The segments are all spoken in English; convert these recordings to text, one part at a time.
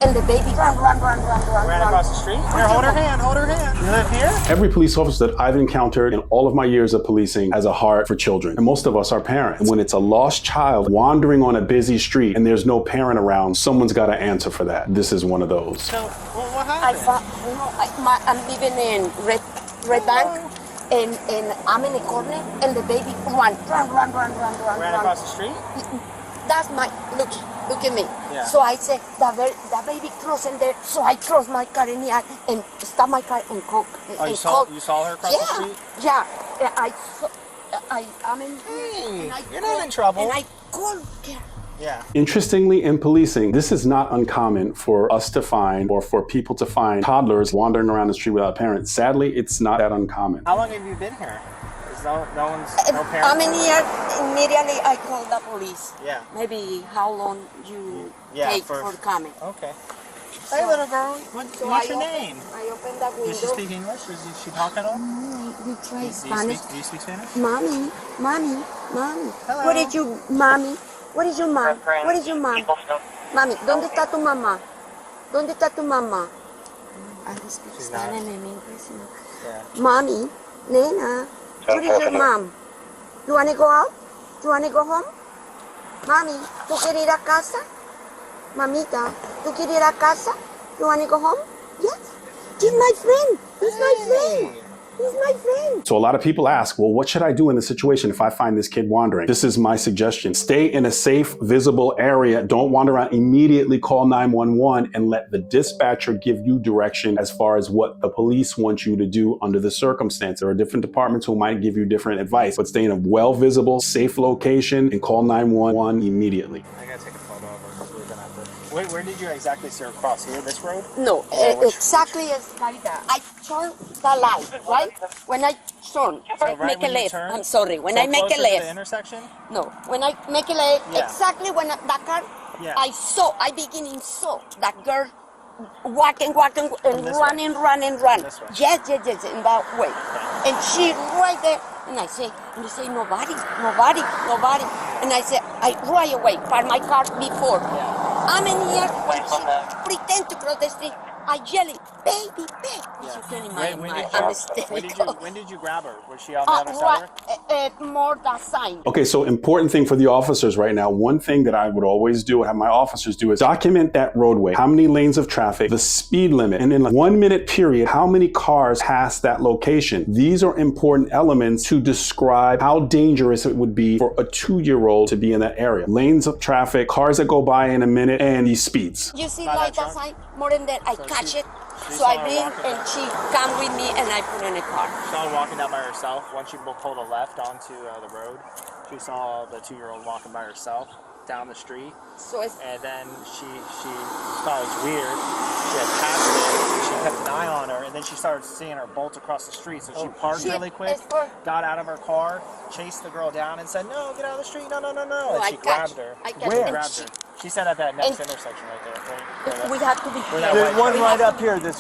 And the baby run. Ran across the street? Here, hold her hand. You live here? Every police officer that I've encountered in all of my years of policing has a heart for children. And most of us are parents. And when it's a lost child wandering on a busy street and there's no parent around, someone's got to answer for that. This is one of those. So, what happened? I'm living in Red Bank. And I'm in the corner, and the baby run. Ran across the street? That's my, look at me. Yeah. So I said, the baby crossing there, so I cross my car in the eye and stop my car and cook. Oh, you saw her across the street? Yeah, I'm in. Hey, you're not in trouble. And I called her. Yeah. Interestingly, in policing, this is not uncommon for us to find or for people to find toddlers wandering around the street without parents. Sadly, it's not that uncommon. How long have you been here? No parents? I'm in here, immediately I call the police. Yeah. Maybe how long you take for coming. Okay. Hey, little girl. What's your name? I open the window. Does she speak English? Does she talk at all? We try Spanish. Do you speak Spanish? Mommy. Hello. What is your mommy? What is your mom? What is your mom? Mami, ¿dónde está tu mamá? ¿Dónde está tu mamá? I speak Spanish and English. Yeah. Mommy, Nena, what is your mom? You want to go out? You want to go home? Mami, ¿tú quieres ir a casa? Mamita, ¿tú quieres ir a casa? You want to go home? Yes. He's my friend. He's my friend. He's my friend. So a lot of people ask, well, what should I do in this situation if I find this kid wandering? This is my suggestion. Stay in a safe, visible area. Don't wander around. Immediately call 911 and let the dispatcher give you direction as far as what the police want you to do under the circumstance. There are different departments who might give you different advice, but stay in a well-visible, safe location and call 911 immediately. I gotta take a photo of her. Where did you exactly see her cross? Here, this road? No, exactly as like that. I turn the light, right? When I turn, make a left. I'm sorry. When I make a left. To the intersection? No, when I make a left, exactly when that car, I beginning saw that girl walking and run. Yes, in that way. And she right there, and I say nobody. And I say, I right away, park my car before. I'm in here, when she pretend to cross the street, I yelling, baby. As you can imagine, I'm hysterical. When did you grab her? Was she on the other side of her? More that sign. Okay, so important thing for the officers right now, one thing that I would always do, have my officers do, is document that roadway, how many lanes of traffic, the speed limit, and in a 1 minute period, how many cars pass that location. These are important elements to describe how dangerous it would be for a 2-year-old to be in that area. Lanes of traffic, cars that go by in a minute, and these speeds. You see like that sign? More than that, I catch it. So I bring and she come with me and I put in a car. She saw her walking down by herself. Once she pulled a left onto the road, she saw the 2-year-old walking by herself down the street. And then she thought it was weird. She had passed it. She kept an eye on her, and then she started seeing her bolt across the street. So she parked really quick, got out of her car, chased the girl down, and said, "No, get out of the street! No!" And she grabbed her. Where? Grabbed her. She said at that next intersection right there. We have to be There's one right up here, the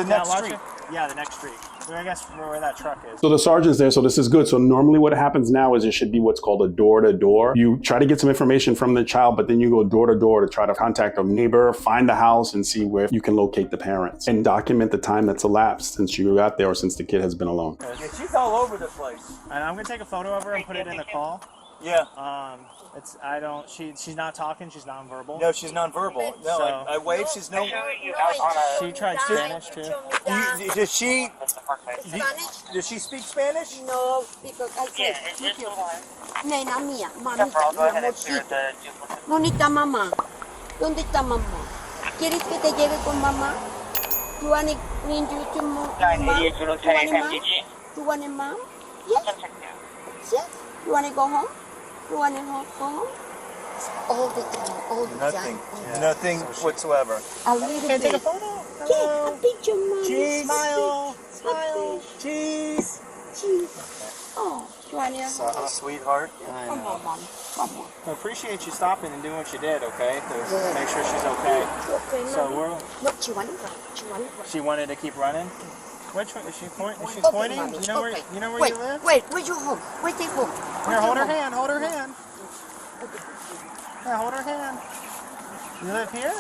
next street. Yeah, the next street. I guess where that truck is. So the sergeant's there, so this is good. So normally what happens now is it should be what's called a door-to-door. You try to get some information from the child, but then you go door-to-door to try to contact a neighbor, find the house, and see where you can locate the parents. And document the time that's elapsed since you got there or since the kid has been alone. Yeah, she's all over the place. And I'm going to take a photo of her and put it in the call. Yeah. She's not talking, she's nonverbal. No, she's nonverbal. No, So- I wave, she's no... She tried Spanish too. Does she speak Spanish? No, because I said, nena mía, mamita, ¿dónde está mamá? ¿Dónde está mamá? ¿Quieres que te lleve con mamá? You want you to mom? You want a mom? Yes. Yes. You want to go home? You want to go home? All the time. Nothing whatsoever. A little Can I take a bit. photo? Yeah, a picture, mom. Cheese. Smile. Cheese. Cheese. Oh, you want to... Sweetheart. Come on, Mom. Come on. I appreciate you stopping and doing what you did, okay? To make sure she's okay. Okay, So Mommy. No, she want to run. she wanted to keep running? Which one? Is she pointing? Is she Okay, pointing? Mommy, You know where okay. you live? Wait, where's your home? Where's your home? Here, hold her hand. Yeah, hold her hand. You live here?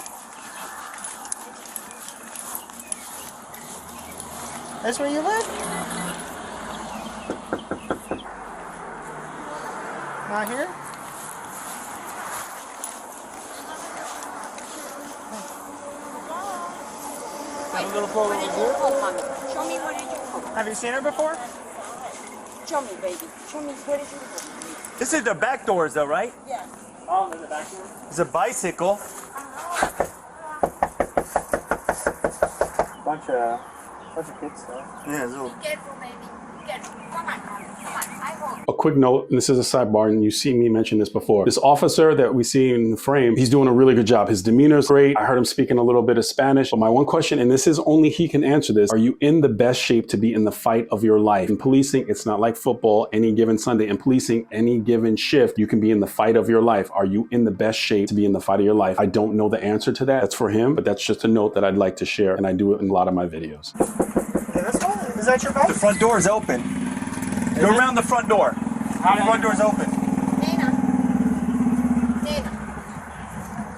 That's where you live? Not here? Have a little photo Where did you come, mommy? Show me where did you come. Have you seen her before? Show me, baby. Show me where did you come. This is the back doors, though, right? Yeah. Oh, in the back door? It's a bicycle. Bunch of kids stuff. Yeah, it's a little. Careful, baby. Careful. Come on, mommy. Come on. I hold. A quick note, and this is a sidebar, and you see me mention this before. This officer that we see in the frame, he's doing a really good job. His demeanor is great. I heard him speaking a little bit of Spanish. But my one question, and this is only he can answer this, are you in the best shape to be in the fight of your life? In policing, it's not like football any given Sunday. In policing, any given shift, you can be in the fight of your life. Are you in the best shape to be in the fight of your life? I don't know the answer to that. That's for him, but that's just a note that I'd like to share, and I do it in a lot of my videos. Yeah, let's go. Is that your bike? The front door is open. Go around the front door. The front door's open. Nena. Nena.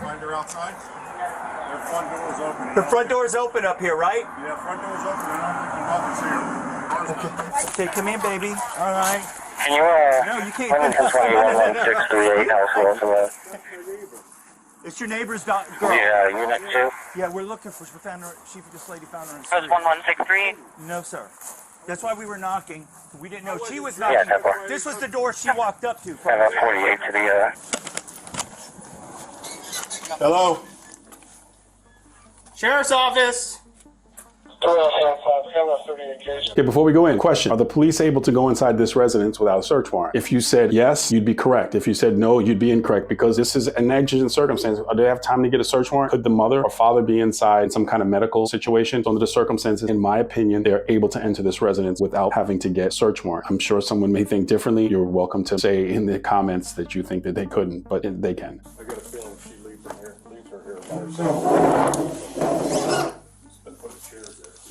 Find her outside? Their front door is open. The front door is open up here, right? Yeah, front door is open. I don't think the mother's here. Okay, come in, baby. All right. Can you, No, you can't. run into 211638 House It's your neighbor's girl. Yeah, you next to? Yeah, we're looking for. We found her. This lady found her. In the That's street. 1163. No, sir. That's why we were knocking. We didn't know she was Yeah, knocking. that one. This was the door she walked up to. And that's 48 to the, Hello? Sheriff's office. Okay, before we go in, question. Are the police able to go inside this residence without a search warrant? If you said yes, you'd be correct. If you said no, you'd be incorrect because this is an exigent circumstance. Do they have time to get a search warrant? Could the mother or father be inside in some kind of medical situation? So under the circumstances, in my opinion, they're able to enter this residence without having to get a search warrant. I'm sure someone may think differently. You're welcome to say in the comments that you think that they couldn't, but they can. I got a feeling she leaves her here by herself.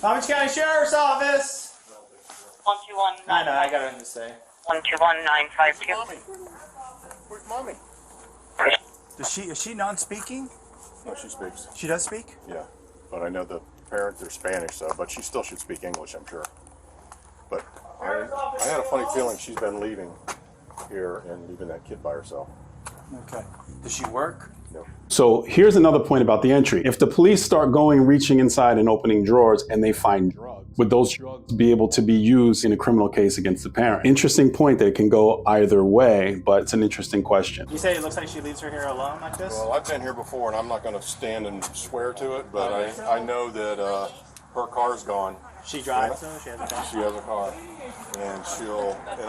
Palm Beach County Sheriff's Office. 121. I know, I got nothing to say. 121952. Where's mommy? Is she non-speaking? No, she speaks. She does speak? Yeah. But I know the parents are Spanish, so, but she still should speak English, I'm sure. But I had a funny feeling she's been leaving here and leaving that kid by herself. Okay. Does she work? No. So here's another point about the entry. If the police start reaching inside and opening drawers and they find drugs, would those drugs be able to be used in a criminal case against the parent? Interesting point that it can go either way, but it's an interesting question. You say it looks like she leaves her here alone like this? Well, I've been here before, and I'm not going to stand and swear to it, but I know that her car's gone. She drives though? She has a car? She has a car, and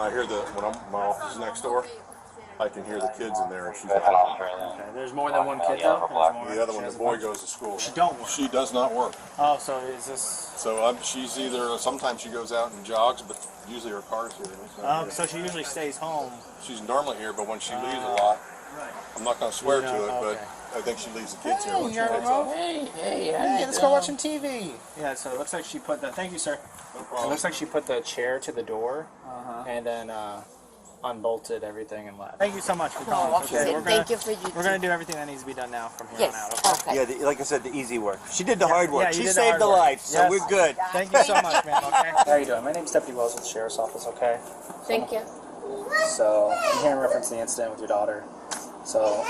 I hear when my office is next door, I can hear the kids in there, and she's at home. Okay. There's more than one kid though? The other one, the boy goes to school. She don't work? She does not work. Oh, so is this... So she's either, sometimes she goes out and jogs, but usually her car's here. so she usually stays home. She's normally here, but when she leaves a lot, I'm not going to swear to it, but I think she leaves the kids here when she wakes up. Hey, let's go watch some TV. Yeah, so it looks like she put the... Thank you, sir. No It problem. looks like she put the chair to the door and then unbolted everything and left. Thank you so much for calling. Okay, thank you for you. We're going to do everything that needs to be done now from here on out. Yes. Okay? Okay. Yeah, like I said, the easy work. She did the hard work. Yeah, you She did the saved hard the work. life, so Yes. we're good. Thank you so much, man. Okay. How are you doing? My name's Deputy Wells with the Sheriff's Office, okay? Thank you. So, I'm here in reference to the incident with your daughter. So,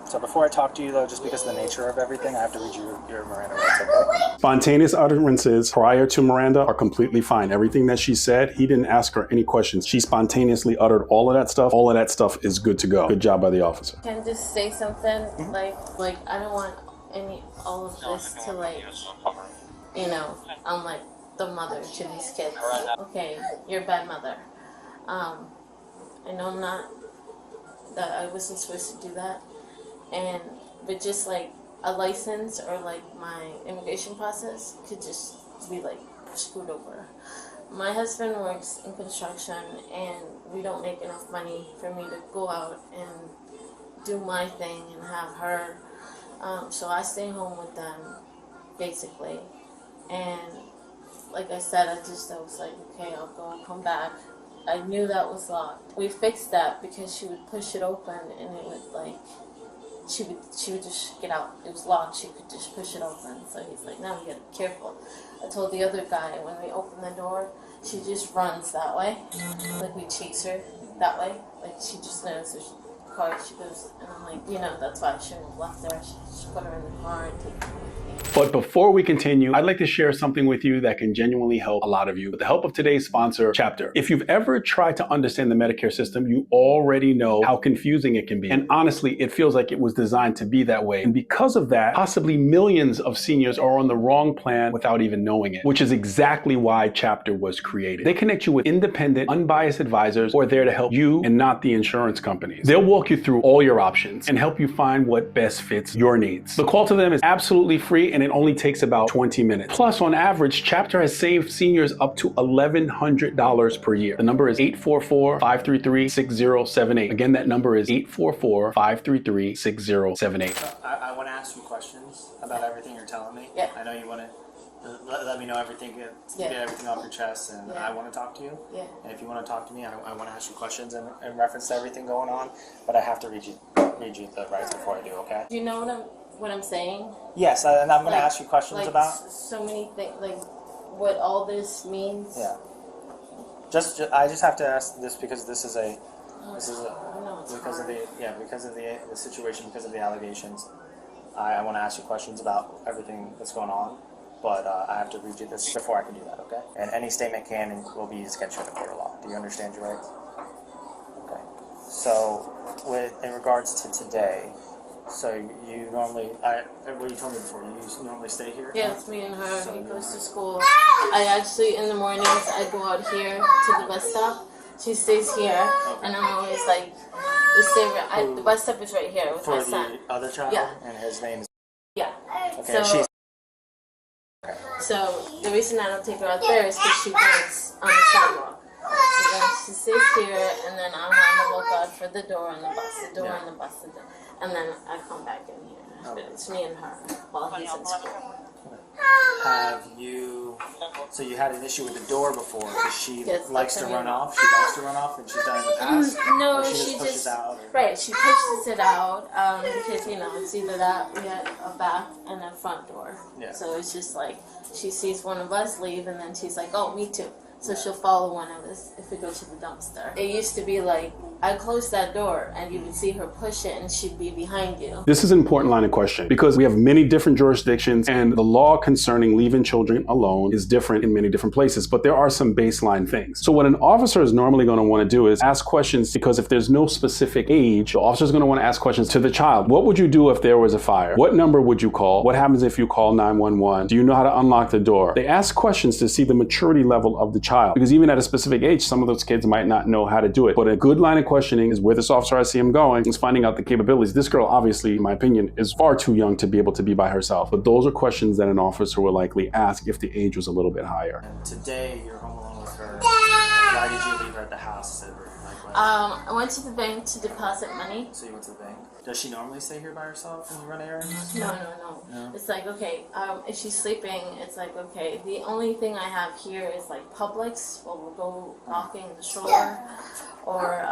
so before I talk to you, though, just because of the nature of everything, I have to read you your Miranda rights, okay? Spontaneous utterances prior to Miranda are completely fine. Everything that she said, he didn't ask her any questions. She spontaneously uttered all of that stuff. All of that stuff is good to go. Good job by the officer. Can I just say something? Like I don't want all of this to I'm like the mother to these kids. Okay, you're a bad mother. I know that I wasn't supposed to do that. But just like a license or like my immigration process could just be like screwed over. My husband works in construction and we don't make enough money for me to go out and do my thing and have her. So I stay home with them basically. And like I said, I was like, okay, I'll come back. I knew that was locked. We fixed that because she would push it open and it would she would just get out. It was locked. She could just push it open. So he's like, no, you gotta be careful. I told the other guy when we open the door, she just runs that way. Like we chase her that way. Like she just knows there's a car. She goes, and I'm like, you know, that's why I shouldn't have left her. I should just put her in the car and take her with me. But before we continue, I'd like to share something with you that can genuinely help a lot of you. With the help of today's sponsor, Chapter. If you've ever tried to understand the Medicare system, you already know how confusing it can be. And honestly, it feels like it was designed to be that way. And because of that, possibly millions of seniors are on the wrong plan without even knowing it, which is exactly why Chapter was created. They connect you with independent, unbiased advisors who are there to help you and not the insurance companies. They'll walk you through all your options and help you find what best fits your needs. The call to them is absolutely free and it only takes about 20 minutes. Plus, on average, Chapter has saved seniors up to $1,100 per year. The number is 844-533-6078. Again, that number is 844-533-6078. I want to ask you questions about everything you're telling me. Yeah. I know you want to let me know everything, get everything off your chest, and I want to talk to you. Yeah. And if you want to talk to me, I want to ask you questions in reference to everything going on, but I have to read you the rights before I do, okay? Do you know what I'm saying? Yes, and I'm going to ask you questions about so many things, like what all this means. Yeah. I just have to ask this because because of the situation, because of the allegations. I want to ask you questions about everything that's going on, but I have to read you this before I can do that, okay? And any statement can and will be used against you in the court of law. Do you understand your rights? Okay. So, in regards to today. So you normally, what you told me before, you normally stay here? Yeah, it's me and her. He goes to school. I actually, in the mornings, I go out here to the bus stop. She stays here, and I'm always like, the bus stop is right here with my son. For the other child? Yeah. And his name is? Yeah. Okay, So the reason I don't take her out there is because she works on the sidewalk. So then she stays here, and then I'm on the lookout for the door on the bus, and then I come back in here. Okay. It's me and her while he's in school. So you had an issue with the door before because she likes to run off? She likes to run off and she's done in the past? No, she pushes out? Right, she pushes it out because, it's either that, we had a back and a front door. Yeah. So it's just like, she sees one of us leave and then she's like, oh, me too. So she'll follow one of us if we go to the dumpster. It used to be like, I closed that door and you would see her push it and she'd be behind you. This is an important line of question because we have many different jurisdictions and the law concerning leaving children alone is different in many different places, but there are some baseline things. So what an officer is normally going to want to do is ask questions because if there's no specific age, the officer is going to want to ask questions to the child. What would you do if there was a fire? What number would you call? What happens if you call 911? Do you know how to unlock the door? They ask questions to see the maturity level of the child because even at a specific age, some of those kids might not know how to do it. But a good line of questioning is where this officer, I see him going, is finding out the capabilities. This girl, obviously, in my opinion, is far too young to be able to be by herself. But those are questions that an officer will likely ask if the age was a little bit higher. And today, you're home alone with her. Why did you leave her at the house? I went to the bank to deposit money. So you went to the bank. Does she normally stay here by herself when you run errands? No. It's like, okay, if she's sleeping, it's like, okay, the only thing I have here is like Publix, where we'll go walking in the stroller, or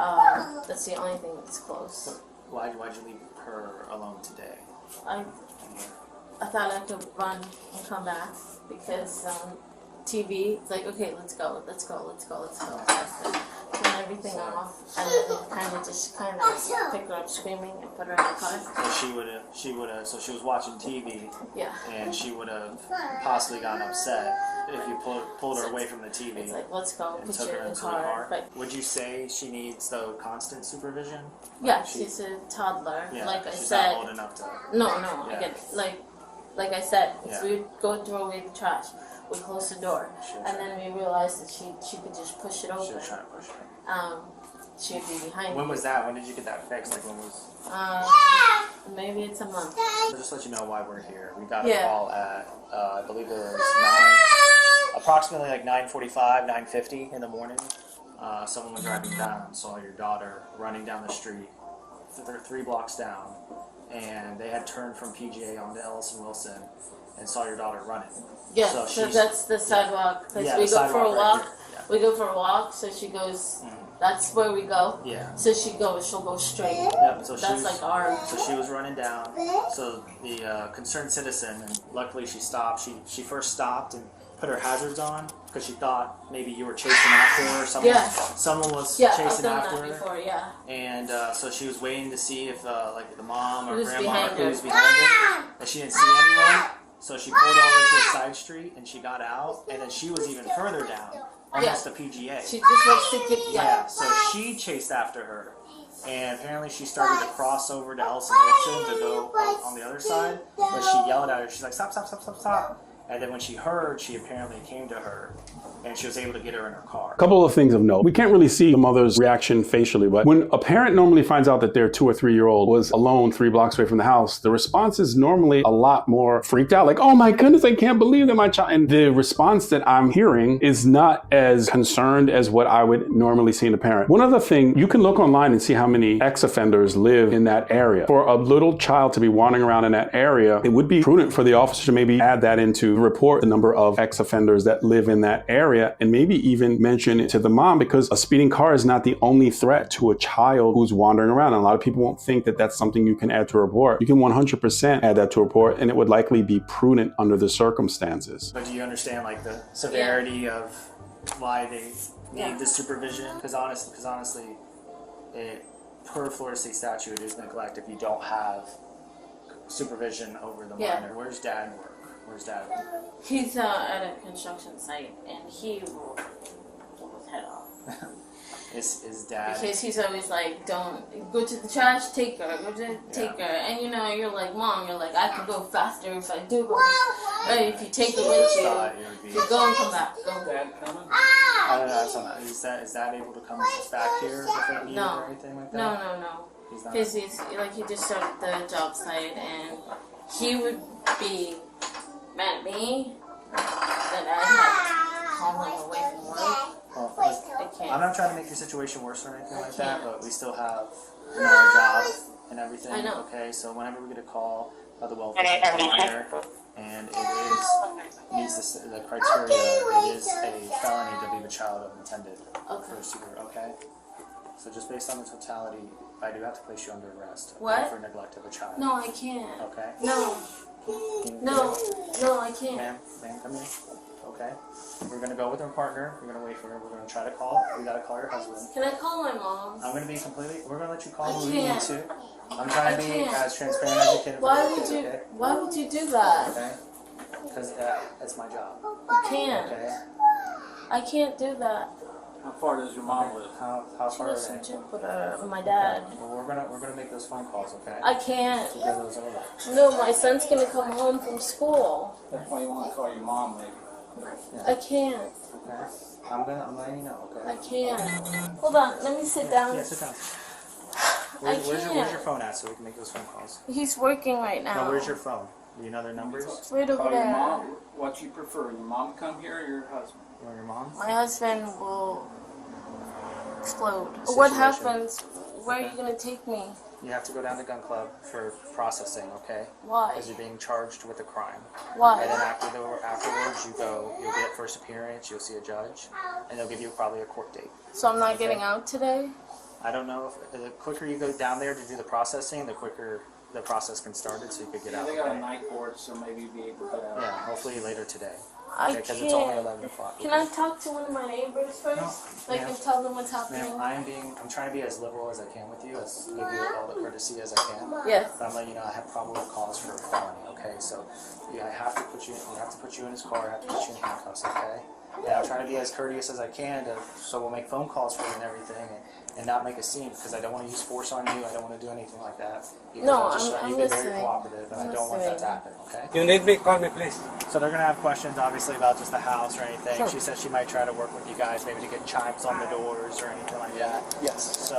that's the only thing that's close. So why'd you leave her alone today? I thought I could run and come back because TV, it's like, okay, let's go. Turn everything off and then kind of pick her up screaming and put her in the car. So she was watching TV. Yeah. And she would have possibly gotten upset if you pulled her away from the TV. It's like, let's go, and put took you her in the into car. the car. Would you say she needs though constant supervision? Yeah, she's a toddler. Yeah, like I she's said. Not old enough to. No, Yeah. I get it. Like I said, if Yeah. we go throw away the trash, we close the door, and then we realized that she could just push it open. She was trying to push it. She'd be behind. When was that? When did you get that fixed? Like when was? Maybe it's a month. So just to let you know why we're here. We got a call at I believe it was approximately like 9:45, 9:50 in the morning. Someone was driving down and saw your daughter running down the street, 3 blocks down, and they had turned from PGA onto Ellis and Wilson and saw your daughter running. Yeah, so that's the sidewalk. Because we go for a walk. we go for a walk, so she goes, that's where we go. Yeah. So she'll go straight. Yep. So that's like our. So she was running down. So the concerned citizen, and luckily she stopped. She first stopped and put her hazards on because she thought maybe you were chasing after her. Someone was chasing after her. Before, yeah. And so she was waiting to see if like the mom or who's grandma behind who was behind her. And she didn't see anyone. So she pulled over to a side street and she got out. And then she was even further down, almost a PGA. She just wants to get So she chased after her. And apparently she started to cross over to Elson Wilson to go on the other side. But she yelled at her. She's like, stop, stop, stop, stop, stop. And then when she heard, she apparently came to her and she was able to get her in her car. A couple of things of note. We can't really see the mother's reaction facially, but when a parent normally finds out that their 2 or 3 year old was alone 3 blocks away from the house, the response is normally a lot more freaked out. Like, oh my goodness, I can't believe that my child. And the response that I'm hearing is not as concerned as what I would normally see in a parent. One other thing, you can look online and see how many ex-offenders live in that area. For a little child to be wandering around in that area, it would be prudent for the officer to maybe add that into report the number of ex-offenders that live in that area, and maybe even mention it to the mom, because a speeding car is not the only threat to a child who's wandering around. And a lot of people won't think that that's something you can add to a report. You can 100% add that to a report, and it would likely be prudent under the circumstances. But do you understand like the severity of why they need the supervision? Because honestly, per Florida state statute, it is neglect if you don't have supervision over the minor. Where's dad work? Where's dad? He's at a construction site, and he will pull his head off. Is dad? Because he's always like, don't go to the trash, take her, go to take her. And you know, you're like, Mom, you're like, I can go faster if I do go. But if you take her with you go and come back. Go. I don't know. Is that able to come back here if they need it or anything like that? No. Because he just started the job site, and he would be mad at me that I had to call him away from work. Well, I'm not trying to make your situation worse or anything like that, but we still have our job and everything. I know. Okay, so whenever we get a call about the welfare provider, and it meets the criteria, it is a felony to leave a child unattended for a super. Okay, so just based on the totality, I do have to place you under arrest for neglect of a child. No, I can't. Okay. No, I can't. Ma'am, come in. Okay. We're gonna go with our partner. We're gonna wait for her. We're gonna try to call. We gotta call your husband. Can I call my mom? I'm gonna be we're gonna let you call who you need to. I'm trying to be as transparent as you can. Why would you do that? Okay. Because that's my job. You can't. Okay. I can't do that. How far does your mom live? How She far are lives in they? Jupiter. My dad. Well, we're gonna make those phone calls. Okay. I can't. To get those over. No, my son's gonna come home from school. That's why you want to call your mom, maybe. I can't. Okay. I'm letting you know. Okay. I can't. Hold on. Let me sit down. Yeah, sit down. I Where's can't. your phone at so we can make those phone calls? He's working right now. No, where's your phone? Do you know their numbers? Right over Call your there. mom. What you prefer, your mom come here or your husband? You want your mom? My husband will explode. Situation. What happens? Where are you gonna take me? You have to go down to gun club for processing, okay? Why? Because you're being charged with a crime. Why? And then afterwards, you'll get first appearance, you'll see a judge, and they'll give you probably a court date. So I'm not getting out today? I don't know if the quicker you go down there to do the processing, the quicker the process can start it, so you could get out. They got a night court, so maybe you'll be able to get out. Yeah, hopefully later today. I Because can't. it's only 11 o'clock. Can I talk to one of my neighbors first? No, Like ma'am. and tell them what's happening? Ma'am, I'm trying to be as liberal as I can with you, give you all the courtesy as I can. Yes. But I'm letting you know I have probable cause for a felony, okay? So I have to put you in his car, I have to put you in handcuffs, okay? And I'm trying to be as courteous as I can so we'll make phone calls for you and everything and not make a scene, because I don't want to use force on you, I don't want to do anything like that. No, Because I'm you've been very listening. cooperative and I don't want that to happen, okay? You need me? Call me, please. So they're going to have questions, obviously, about just the house or anything. Sure. She says she might try to work with you guys, maybe to get chimes on the doors or anything like that. Yes. So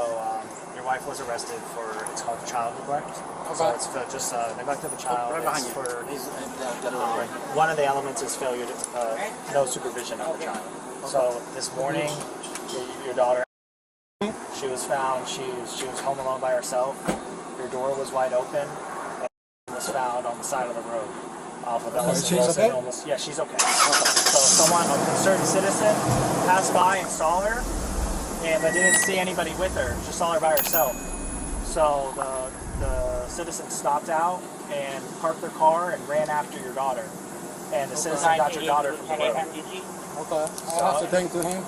your wife was arrested for, it's called child neglect. So it's for just neglect of a child. Right behind It's you. for, one of the elements is failure to, no supervision of the child. So this morning, your daughter, she was found, she was home alone by herself. Her door was wide open and was found on the side of the road. off of Ellison. She's Wilson, okay? almost, yeah, she's okay. So someone, a concerned citizen, passed by and saw her, but didn't see anybody with her. Just saw her by herself. So the citizen stopped out and parked their car and ran after your daughter. And the citizen got your daughter from the road. Okay. I have to thank to him.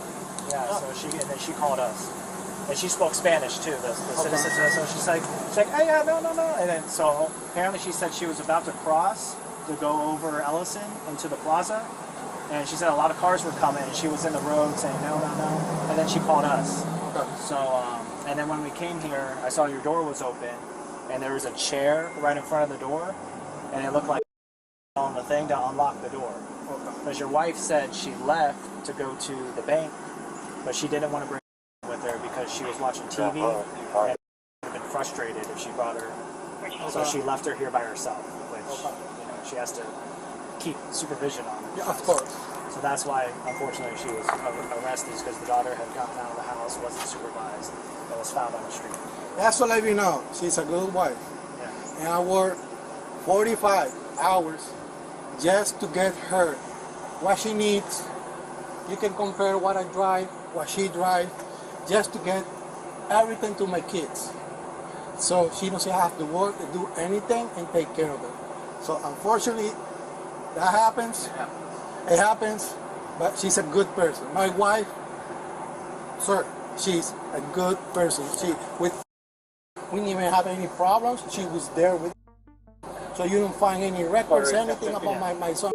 Yeah, so then she called us. And she spoke Spanish too, the citizen. So she's like, hey, yeah, no. And then, so apparently she said she was about to cross to go over Ellison into the plaza. And she said a lot of cars were coming and she was in the road saying, no. And then she called us. Okay. So, and then when we came here, I saw your door was open and there was a chair right in front of the door. And it looked like on the thing to unlock the door. Because your wife said she left to go to the bank, but she didn't want to bring with her because she was watching TV and would have been frustrated if she brought her. So she left her here by herself, which she has to keep supervision on her. Yeah, of course. So that's why, unfortunately, she was arrested, because the daughter had gotten out of the house, wasn't supervised, and was found on the street. That's to let you know, she's a good wife. Yeah. And I work 45 hours just to get her what she needs. You can compare what I drive, what she drives, just to get everything to my kids. So she doesn't have to work to do anything and take care of them. So unfortunately, that happens. It happens, but she's a good person. My wife, sir, she's a good person. We didn't even have any problems. She was there with. So you don't find any records, anything about my son,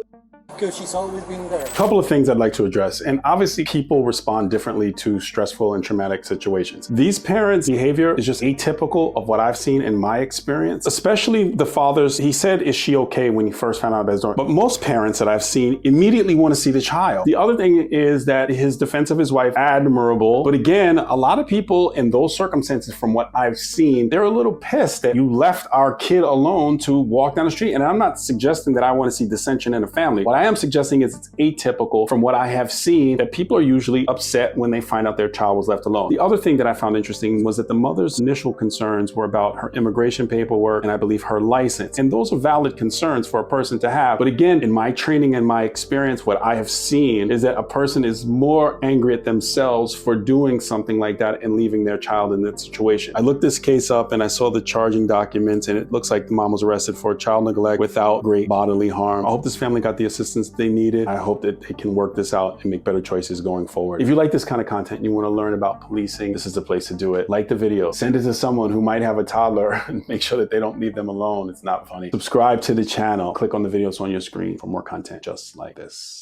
because she's always been there. A couple of things I'd like to address, and obviously people respond differently to stressful and traumatic situations. These parents' behavior is just atypical of what I've seen in my experience, especially the fathers. He said, is she okay, when he first found out about his daughter? But most parents that I've seen immediately want to see the child. The other thing is that his defense of his wife, admirable. But again, a lot of people in those circumstances, from what I've seen, they're a little pissed that you left our kid alone to walk down the street. And I'm not suggesting that I want to see dissension in a family. What I am suggesting is it's atypical from what I have seen, that people are usually upset when they find out their child was left alone. The other thing that I found interesting was that the mother's initial concerns were about her immigration paperwork and I believe her license. And those are valid concerns for a person to have. But again, in my training and my experience, what I have seen is that a person is more angry at themselves for doing something like that and leaving their child in that situation. I looked this case up and I saw the charging documents, and it looks like the mom was arrested for child neglect without great bodily harm. I hope this family got the assistance they needed. I hope that they can work this out and make better choices going forward. If you like this kind of content and you want to learn about policing, this is the place to do it. Like the video, send it to someone who might have a toddler and make sure that they don't leave them alone. It's not funny. Subscribe to the channel. Click on the videos on your screen for more content just like this.